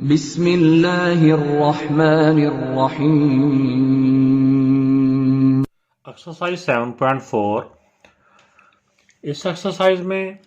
बिस्मिल्लाहिर्रहमानिर्रहीम। एक्सरसाइज 7.4। इस एक्सरसाइज में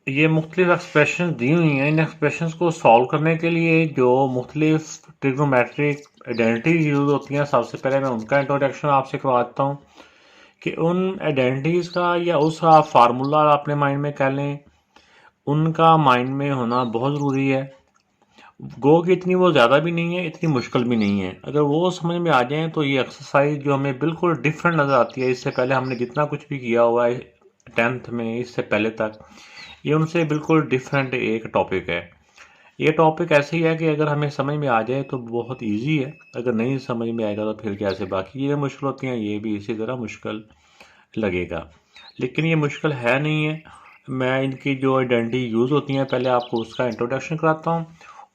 ये मुख्तलिफ एक्सप्रेशन दी हुई हैं। इन एक्सप्रेशन को सॉल्व करने के लिए जो मुख्तलिफ ट्रिग्नोमेट्रिक आइडेंटिटीज यूज होती हैं, सबसे पहले मैं उनका इंट्रोडक्शन आपसे करवाता हूँ कि उन आइडेंटिटीज का या उस आप फार्मूला अपने माइंड में कर लें, उनका माइंड में होना बहुत ज़रूरी है। गो कि इतनी वो ज़्यादा भी नहीं है, इतनी मुश्किल भी नहीं है। अगर वो समझ में आ जाए तो ये एक्सरसाइज जो हमें बिल्कुल डिफरेंट नज़र आती है इससे पहले हमने जितना कुछ भी किया हुआ है 10th में, इससे पहले तक, ये उनसे बिल्कुल डिफरेंट एक टॉपिक है। ये टॉपिक ऐसे ही है कि अगर हमें समझ में आ जाए तो बहुत इजी है, अगर नहीं समझ में आएगा तो फिर कैसे बाकी ये मुश्किल होती हैं, ये भी इसी तरह मुश्किल लगेगा। लेकिन ये मुश्किल है नहीं है। मैं इनकी जो आइडेंटिटी यूज़ होती हैं पहले आपको उसका इंट्रोडक्शन कराता हूँ,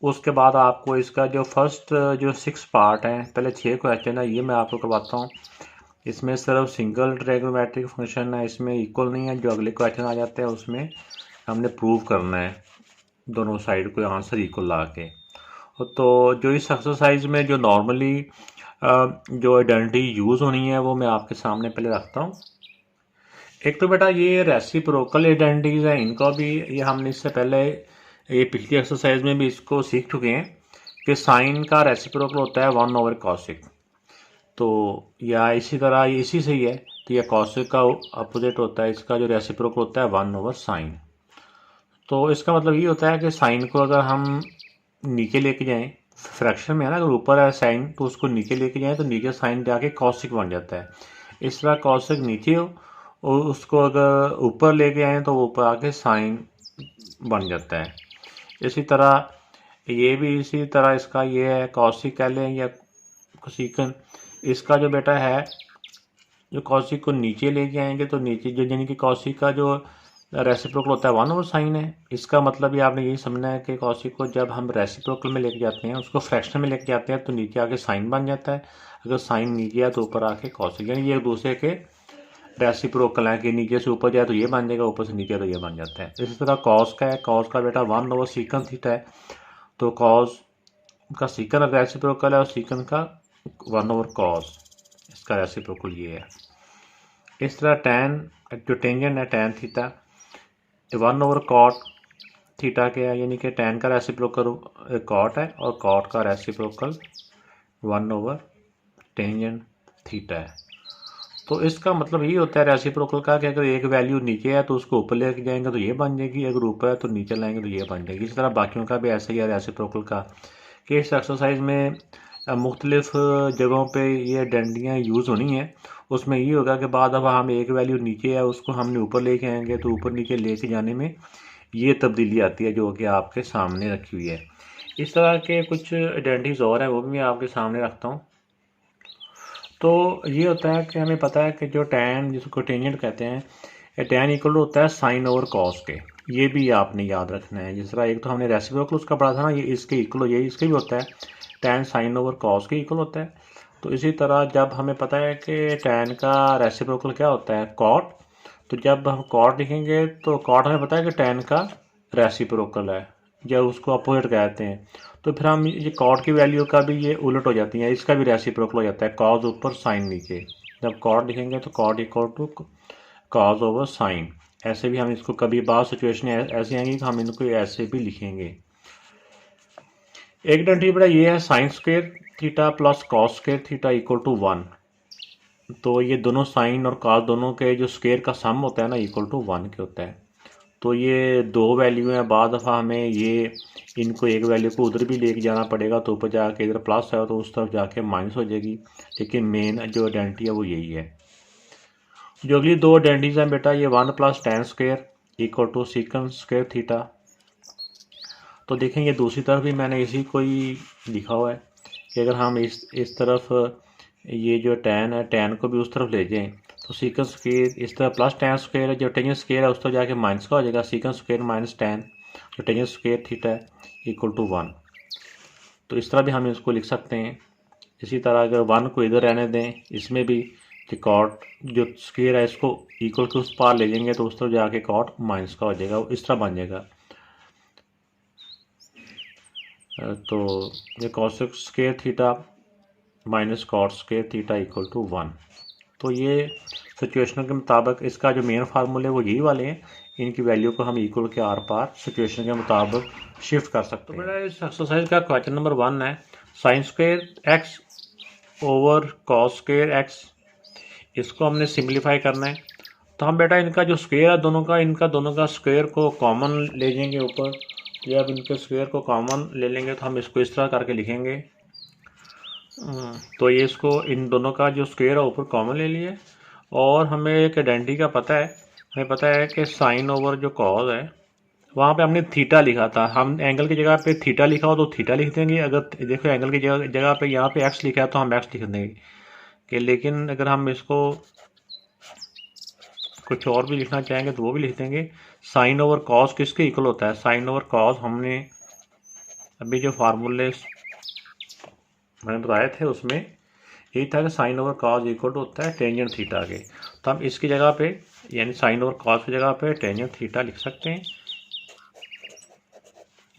उसके बाद आपको इसका जो फर्स्ट जो 6 पार्ट हैं, पहले 6 क्वेश्चन है, ये मैं आपको करवाता हूँ। इसमें सिर्फ सिंगल ट्रिग्नोमेट्रिक फंक्शन है, इसमें इक्वल नहीं है। जो अगले क्वेश्चन आ जाते हैं उसमें हमने प्रूव करना है दोनों साइड को आंसर इक्वल ला के। तो जो इस एक्सरसाइज में जो नॉर्मली जो आइडेंटिटी यूज़ होनी है वो मैं आपके सामने पहले रखता हूँ। एक तो बेटा ये रेसिप्रोकल आइडेंटिटीज हैं, इनका भी ये हमने इससे पहले ये पिछली एक्सरसाइज में भी इसको सीख चुके हैं कि साइन का रेसिप्रोकल होता है 1/cosec। तो या इसी तरह ये इसी से ही है, तो यह cosec का अपोजिट होता है, इसका जो रेसिप्रोकल होता है 1/sin। तो इसका मतलब ये होता है कि साइन को अगर हम नीचे लेके जाएं, फ्रैक्शन में है ना, अगर ऊपर है साइन तो उसको नीचे लेके जाएं तो नीचे साइन जाके cosec बन जाता है। इस तरह cosec नीचे हो और उसको अगर ऊपर लेके आए तो ऊपर आके साइन बन जाता है। इसी तरह ये भी इसी तरह इसका ये है cosec कह लें या कोसिकन। इसका जो बेटा है, जो cosec को नीचे लेके आएंगे तो नीचे जो यानी कि cosec का जो रेसिप्रोकल होता है 1/sin है। इसका मतलब ये आपने यही समझना है कि cosec को जब हम रेसिप्रोकल में लेके जाते हैं, उसको फ्रैक्शन में लेके जाते हैं तो नीचे आके साइन बन जाता है। अगर साइन नीचे है तो ऊपर आके cosec, यानी ये एक दूसरे के रेसिप्रोकल है कि नीचे से ऊपर जाए तो ये बन जाएगा, ऊपर से नीचे तो ये बन जाता है। इसी तरह कॉस का है, कॉस का बेटा 1/secant थीटा है, तो कॉस का सीकन रेसिप्रोकल है और सीकन का 1/cos, इसका रेसिप्रोकल ये है। इस तरह टैन जो टेंजेंट है टैन थीटा 1/cot थीटा क्या है, यानी कि टैन का रेसिप्रोकल कॉट है और कॉट का रेसिप्रोकल 1/टेंजेंट थीटा है। तो इसका मतलब ये होता है रेसिप्रोकल का कि अगर एक वैल्यू नीचे है तो उसको ऊपर लेके जाएंगे तो ये बन जाएगी, अगर ऊपर है तो नीचे लाएंगे तो ये बन जाएगी। इस तरह बाकियों का भी ऐसा ही है रेसिप्रोकल का कि इस एक्सरसाइज में मुख्तलिफ जगहों पे ये आइडेंटिटीयाँ यूज़ होनी है। उसमें ये होगा कि बाद अब हम एक वैल्यू नीचे है उसको हमने ऊपर लेके आएंगे तो ऊपर नीचे लेके जाने में ये तब्दीली आती है जो कि आपके सामने रखी हुई है। इस तरह के कुछ आइडेंटिटीज और हैं, वो भी मैं आपके सामने रखता हूँ। तो ये होता है कि हमें पता है कि जो टैन जिसको टेंजेंट कहते हैं, ये टैन इक्वल होता है साइन ओवर कॉस के। ये भी आपने याद रखना है। जिस तरह एक तो हमने रेसिप्रोकल उसका पढ़ा था ना, ये इसके इक्वल, ये इसके भी होता है, टैन साइन ओवर कॉस के इक्वल होता है। तो इसी तरह जब हमें पता है कि टैन का रेसिप्रोकल क्या होता है, कॉट, तो जब हम कॉट लिखेंगे तो कॉट हमें पता है कि टैन का रेसिप्रोकल है, जब उसको अपोजिट कहते हैं, तो फिर हम ये कॉट की वैल्यू का भी ये उलट हो जाती है, इसका भी रेसिप्रोकल हो जाता है, कॉज ऊपर साइन नीचे। जब कॉट लिखेंगे तो cot equal to cos over sine. ऐसे भी हम इसको कभी बाद सिचुएशन ऐसी आएंगी कि हम इनको ऐसे भी लिखेंगे। एक आइडेंटिटी बेटा ये है sine square theta plus cos square theta equal to 1। तो ये दोनों साइन और कॉस दोनों के जो स्क्वायर का सम होता है ना इक्वल टू 1 के होता है। तो ये दो वैल्यू हैं, बाद दफ़ा हमें ये इनको एक वैल्यू को उधर भी लेके जाना पड़ेगा, तो ऊपर जाके इधर प्लस है तो उस तरफ जाके माइनस हो जाएगी। लेकिन मेन जो आइडेंटिटी है वो यही है। जो अगली दो आइडेंटिटीज हैं बेटा, ये 1+tan² equal to secant square theta. तो देखेंगे दूसरी तरफ भी मैंने इसी को ही लिखा हुआ है कि अगर हम इस तरफ ये जो टैन है, टैन को भी उस तरफ ले जाएं तो सीकन स्क्वायर इस तरह प्लस टैन स्क्वायर है, जो टेंजेंट स्क्वायर है उस तरफ जाके माइनस का हो जाएगा, सीकन स्क्वायर माइनस टैन जो टेंजेंट स्क्वायर थीटा है इक्वल टू 1। तो इस तरह भी हम इसको लिख सकते हैं। इसी तरह अगर 1 को इधर रहने दें, इसमें भी कि कॉट जो स्क्वायर है इसको इक्वल के उस पार ले जाएंगे तो उस तरफ जाके कॉट माइनस का हो जाएगा, इस तरह बन जाएगा। तो ये cos square theta minus cot square theta equal to 1। तो ये सिचुएशन के मुताबिक इसका जो मेन फार्मूले वो यही वाले हैं, इनकी वैल्यू को हम इक्वल के आर पार सिचुएशन के मुताबिक शिफ्ट कर सकते हैं। तो बेटा इस एक्सरसाइज का क्वेश्चन नंबर 1 है sine square x over cos square x, इसको हमने सिंप्लीफाई करना है। तो हम बेटा इनका जो स्क्वायर है दोनों का, इनका दोनों का स्क्वायर को कॉमन ले जाएंगे ऊपर। जब इनके स्क्वायर को कॉमन ले लेंगे तो हम इसको इस तरह करके लिखेंगे। तो ये इसको इन दोनों का जो स्क्वायर है ऊपर कॉमन ले लिए, और हमें एक आइडेंटिटी का पता है, हमें पता है कि साइन ओवर जो कॉज है वहाँ पे हमने थीटा लिखा था। हम एंगल की जगह पे थीटा लिखा हो तो थीटा लिख देंगे, अगर देखो एंगल की जगह पे यहाँ पे एक्स लिखा है तो हम एक्स लिख देंगे कि, लेकिन अगर हम इसको कुछ और भी लिखना चाहेंगे तो वो भी लिख देंगे। साइन ओवर कॉस किसके इक्वल होता है? साइन ओवर कॉस हमने अभी जो फार्मूले मैंने बताए थे उसमें यही था कि sine over cos equal to होता है टेंजेंट थीटा के। तो हम इसकी जगह पे यानी साइन ओवर कॉस की जगह पे टेंजेंट थीटा लिख सकते हैं।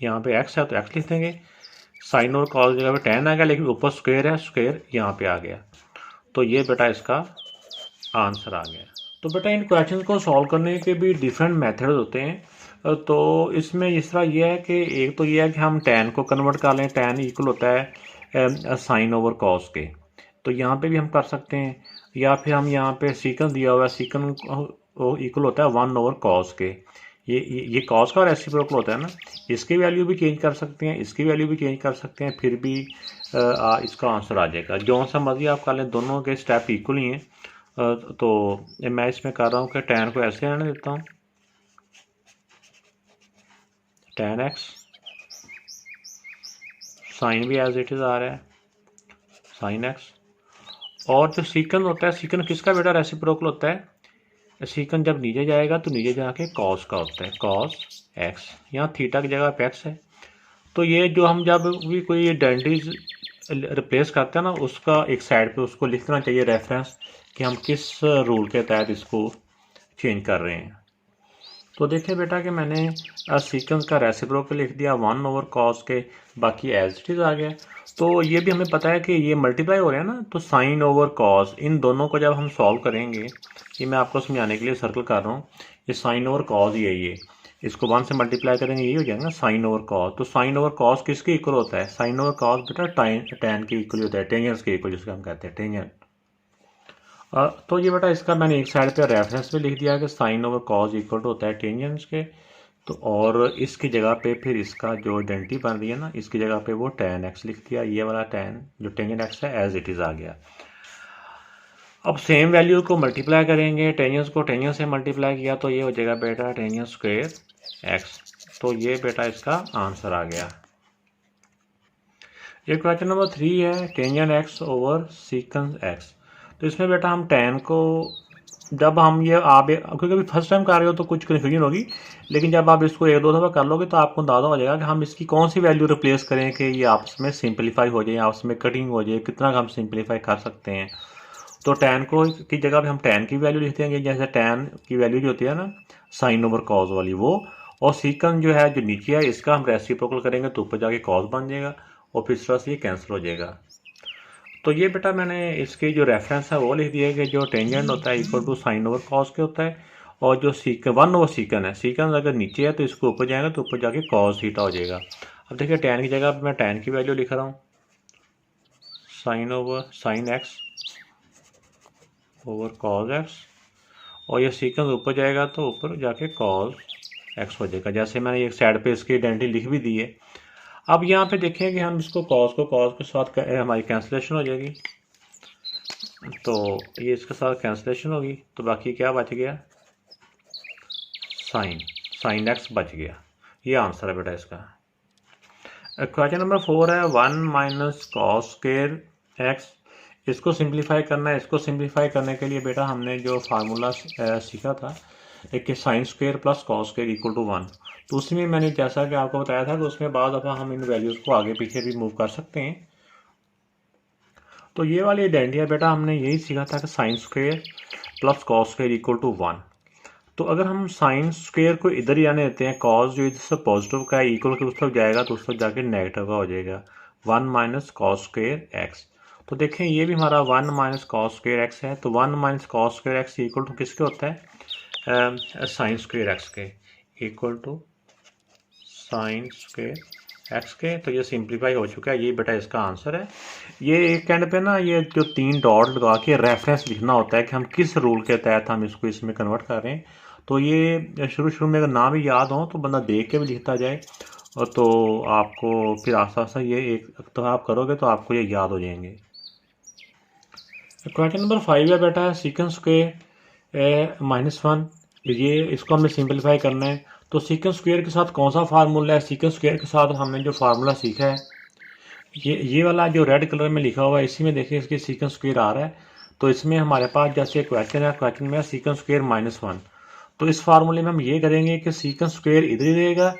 यहाँ पे एक्स है तो एक्स लिख देंगे, साइन ओवर कॉस की जगह पे टेन आ गया, लेकिन ऊपर स्क्वायर है, स्क्वायर यहाँ पे आ गया। तो ये बेटा इसका आंसर आ गया। तो बेटा इन क्वेश्चन को सॉल्व करने के भी डिफरेंट मेथड होते हैं। तो इसमें इस तरह ये है कि एक तो ये है कि हम टेन को कन्वर्ट कर लें, टेन इक्वल होता है साइन ओवर कॉस के, तो यहाँ पे भी हम कर सकते हैं। या फिर हम यहाँ पे सीकन दिया हुआ है, सीकन इक्वल होता है 1 ओवर कॉस के। ये कॉस का रेसिप्रोकल होता है ना, इसकी वैल्यू भी चेंज कर सकते हैं, इसकी वैल्यू भी चेंज कर सकते हैं, फिर भी इसका आंसर आ जाएगा। जो सा मर्जी आप कर लें, दोनों के स्टेप इक्वल ही हैं। तो मैं इसमें कर रहा हूँ कि टेन को ऐसे रहने देता हूँ, टेन एक्स, साइन भी एज इट इज़ आ रहा है साइन एक्स, और जो सीकन होता है, सीकन किसका बेटा रेसिप्रोकल होता है? सीकन जब नीचे जाएगा तो नीचे जाके कॉस का होता है, कॉस एक्स, यहाँ थीटा की जगह पे एक्स है। तो ये जो हम जब भी कोई आइडेंटिटीज रिप्लेस करते हैं ना, उसका एक साइड पे उसको लिखना चाहिए रेफरेंस कि हम किस रूल के तहत इसको चेंज कर रहे हैं। तो देखिए बेटा कि मैंने सीक्वेंस का रेसिप्रोकल लिख दिया 1 ओवर कॉस के, बाकी एज इट इज़ आ गया। तो ये भी हमें पता है कि ये मल्टीप्लाई हो रहे हैं ना, तो साइन ओवर कॉस, इन दोनों को जब हम सॉल्व करेंगे, ये मैं आपको समझाने के लिए सर्कल कर रहा हूँ, ये साइन ओवर कॉस ही है, ये इसको 1 से मल्टीप्लाई करेंगे ये हो जाएगा साइन ओवर कॉस। तो साइन ओवर कॉस किसके इक्वल होता है? साइन ओवर कॉस बेटा टेन के इक्वल होता है, टेंजेंट के इक्वल जिसको हम कहते हैं टेंजेंट। तो ये बेटा इसका मैंने एक साइड पे रेफरेंस पे लिख दिया कि sine over cos equal to होता है टेंजेंट्स के। तो और इसकी जगह पे फिर इसका जो आइडेंटिटी बन रही है ना, इसकी जगह पे वो टेन एक्स लिख दिया, ये वाला टेन जो टेंजेंट एक्स है एज इट इज़ आ गया। अब सेम वैल्यू को मल्टीप्लाई करेंगे, टेंजेंट्स को टेंजेंट से मल्टीप्लाई किया तो ये हो जाएगा बेटा टेंजेंट स्क्वायर एक्स। तो ये बेटा इसका आंसर आ गया। ये क्वेश्चन नंबर 3 है टेंजेंट एक्स ओवर सीकंस एक्स। तो इसमें बेटा हम टेन को जब हम ये आप क्योंकि अभी फर्स्ट टाइम कर रहे हो तो कुछ कन्फ्यूजन होगी, लेकिन जब आप इसको एक दो दफ़ा कर लोगे तो आपको अंदाजा हो जाएगा कि हम इसकी कौन सी वैल्यू रिप्लेस करें कि ये आपस में सिंपलीफाई हो जाए, आपस में कटिंग हो जाए, कितना हम सिंपलीफाई कर सकते हैं। तो टेन को की जगह पे हम टेन की वैल्यू लिख देंगे, जैसे टेन की वैल्यू जो होती है ना साइन ओवर कॉज वाली वो, और सीकन जो है जो नीचे है इसका हम रेसिप्रोकल करेंगे तो ऊपर जाके कॉज बन जाएगा, और फिर इस तरह से ये कैंसिल हो जाएगा। तो ये बेटा मैंने इसके जो रेफरेंस है वो लिख दिया कि जो टेंजेंट होता है equal to sine over cos के होता है, और जो सीकन 1 ओवर सीकन है, सीकन अगर नीचे है तो इसको ऊपर जाएगा तो ऊपर जाके कॉस थीटा हो जाएगा। अब देखिए टेन की जगह पर मैं टेन की वैल्यू लिख रहा हूँ, sine over sine x over cos x, और ये सीक्वेंस ऊपर जाएगा तो ऊपर जाके कॉस एक्स हो जाएगा। जैसे मैंने एक साइड पे इसकी आइडेंटिटी लिख भी दी है। अब यहाँ पे देखें कि हम इसको कॉस के साथ हमारी कैंसिलेशन हो जाएगी, तो ये इसके साथ कैंसिलेशन होगी, तो बाकी क्या बच गया? साइन एक्स बच गया। ये आंसर है बेटा इसका। क्वेश्चन नंबर 4 है 1 माइनस कॉस स्क्वायर एक्स। इसको सिंप्लीफाई करना है। इसको सिंप्लीफाई करने के लिए बेटा हमने जो फार्मूला सीखा था एक sine square plus cos square equal to 1, तो उसमें मैंने जैसा कि आपको बताया था कि उसमें बाद दफ़ा हम इन वैल्यूज़ को आगे पीछे भी मूव कर सकते हैं। तो ये वाली आइडेंटिटी बेटा हमने यही सीखा था कि sine square plus cos square equal to 1। तो अगर हम साइन स्क्वेयर को इधर ही आने देते हैं, कॉस जो इधर से पॉजिटिव का है इक्वल के उस तरफ जाएगा तो उस तरफ जाके नेगेटिव का हो जाएगा 1 माइनस कॉस स्क्वेयर एक्स। तो देखें ये भी हमारा 1 माइनस कॉस स्क्वेयर एक्स है, तो 1 minus cos square x equal to किसके होता है, साइन स्क्वेयर एक्स के, equal to sine square x के। तो ये सिंप्लीफाई हो चुका है, ये बेटा इसका आंसर है। ये एक एंड पे ना ये जो 3 डॉट लगा के रेफरेंस लिखना होता है कि हम किस रूल के तहत हम इसको इसमें कन्वर्ट कर रहे हैं। तो ये शुरू में अगर नाम ही याद हो तो बंदा देख के भी लिखता जाए, और तो आपको फिर आस्ता आस्ता ये एक तो आप करोगे तो आपको ये याद हो जाएंगे। क्वेश्चन नंबर 5 है बेटा, सीकेंस के -1, ये इसको हमने सिंपलीफाई करना है। तो सीकेंस स्क्वायर के साथ कौन सा फार्मूला है? सीकेंस स्क्वायर के साथ हमने जो फार्मूला सीखा है ये वाला जो रेड कलर में लिखा हुआ है, इसी में देखिए इसके सीकेंस स्क्वायर आ रहा है। तो इसमें हमारे पास जैसे क्वेश्चन है, क्वेश्चन में सीकेंस स्क्वायर -1, तो इस फार्मूले में हम ये करेंगे कि सीकेंस स्क्वायर इधर ही रहेगा,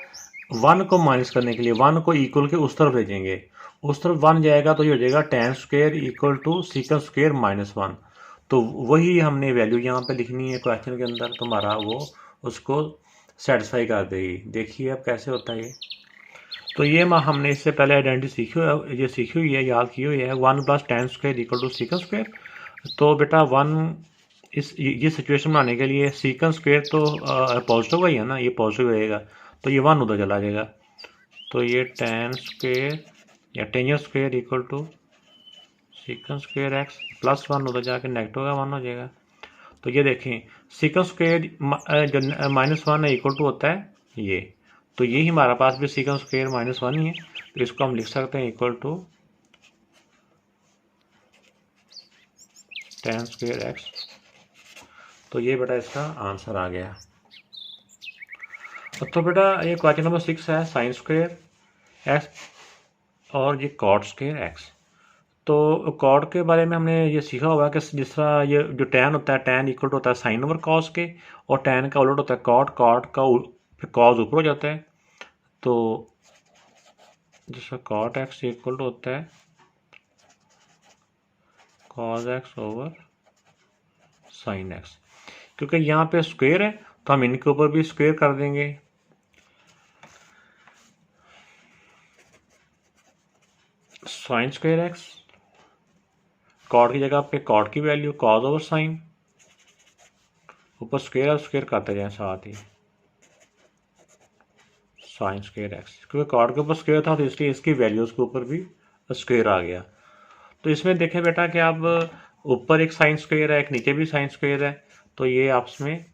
1 को माइनस करने के लिए 1 को इक्वल के उस तरफ भेजेंगे, उस तरफ 1 जाएगा तो ये हो जाएगा tan square equal to secant square -1। तो वही हमने वैल्यू यहाँ पे लिखनी है क्वेश्चन के अंदर, तो हमारा वो उसको सेटिस्फाई कर देगी। देखिए अब कैसे होता है ये। तो ये हमने इससे पहले आइडेंटिटी सीखी हुई है, याद की हुई है, 1 plus tan square equal to secant square. तो बेटा 1 ये सिचुएशन बनाने के लिए सीकेंस स्क्वायर तो पॉजिटिव का ही है ना, ये पॉजिटिव रहेगा तो ये 1 उधर चला जाएगा, तो ये tan स्क्वायर या tangent square equal to secant square X plus 1 उधर जाके नेगेटिव का 1 हो जाएगा। तो ये देखें सीकेंस स्क्वायर जो -1 है इक्वल टू होता है ये, तो यही हमारे पास भी सीकेंस स्क्वायर -1 ही है, तो इसको हम लिख सकते हैं equal to tan square x. तो ये बेटा इसका आंसर आ गया। तो बेटा ये क्वेश्चन नंबर 6 है, साइन स्क्वायर एक्स और ये कॉट स्क्वायर एक्स। तो कॉट के बारे में हमने ये सीखा हुआ है कि जिस तरह ये जो टैन होता है, टैन इक्वल होता है साइन ओवर कॉस के, और टैन का उलट होता है कॉट, कॉट का फिर कॉस ऊपर हो जाता है। तो जिसका कॉट एक्स इक्वल होता है cos x over sine x, क्योंकि यहाँ पे स्क्वायर है तो हम इनके ऊपर भी स्क्वायर कर देंगे। साइन स्क्वायर एक्स, कॉट की जगह पे कॉट की वैल्यू कॉस ओवर साइन, ऊपर स्क्वायर और स्क्वायर करते जाए साथ ही साइन स्क्वायर एक्स, क्योंकि कॉट के ऊपर स्क्वायर था तो इसलिए इसकी वैल्यूज के ऊपर भी स्क्वायर आ गया। तो इसमें देखें बेटा कि अब ऊपर एक साइन स्क्वायर है, एक नीचे भी साइन स्क्वायर है, तो ये आपस में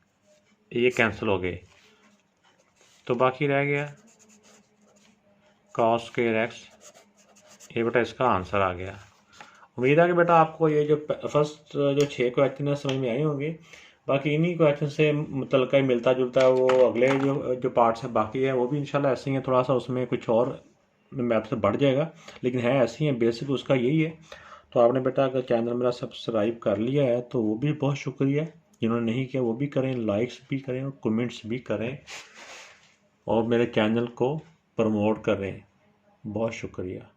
ये कैंसिल हो गए, तो बाकी रह गया कॉस स्क्वायर एक्स। ये बेटा इसका आंसर आ गया। उम्मीद है कि बेटा आपको ये जो फर्स्ट जो 6 क्वेश्चन है समझ में आए होंगे। बाकी इन्हीं क्वेश्चन से मुतलका ही मिलता जुलता है वो अगले जो पार्ट्स हैं बाकी है वो भी इंशाल्लाह ऐसे ही हैं, थोड़ा सा उसमें कुछ और मैप से बढ़ जाएगा, लेकिन है ऐसी हैं, बेसिक उसका यही है। तो आपने बेटा अगर चैनल मेरा सब्सक्राइब कर लिया है तो वो भी बहुत शुक्रिया, जिन्होंने नहीं किया वो भी करें, लाइक्स भी करें और कमेंट्स भी करें और मेरे चैनल को प्रमोट करें। बहुत शुक्रिया।